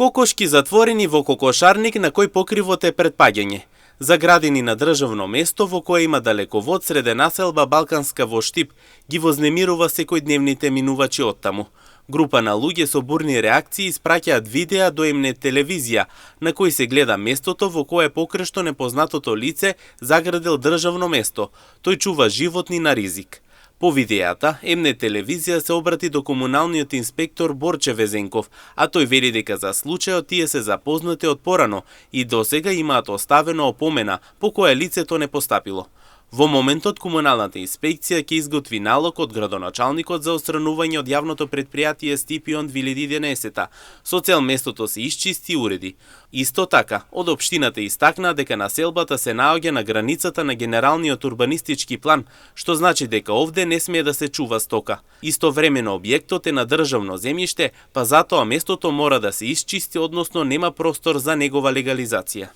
Кокошки затворени во кокошарник на кој покривот е пред паѓање. Заградени на државно место во кое има далековод среде населба Балканска во Штип, ги вознемирува секојдневните минувачи оттаму. Група на луѓе со бурни реакции испраќаат видеа до М-нет телевизија, на кој се гледа местото во кое покрешно непознатото лице заградил државно место. Тој чува животни на ризик. По видеата, М-нет телевизија се обрати до комуналниот инспектор Борче Везенков, а тој вели дека за случајот тие се запознати од порано и досега имаат оставено опомена по која лицето не постапило. Во моментот комуналната инспекција ќе изготви налог од градоначалникот за отстранување од јавното претпријатие Стипион 2011, со цел местото се исчисти и уреди. Исто така, од општината истакна дека населбата се наоѓа на границата на генералниот урбанистички план, што значи дека овде не смее да се чува стока. Истовремено објектот е на државно земјиште, па затоа местото мора да се исчисти, односно нема простор за негова легализација.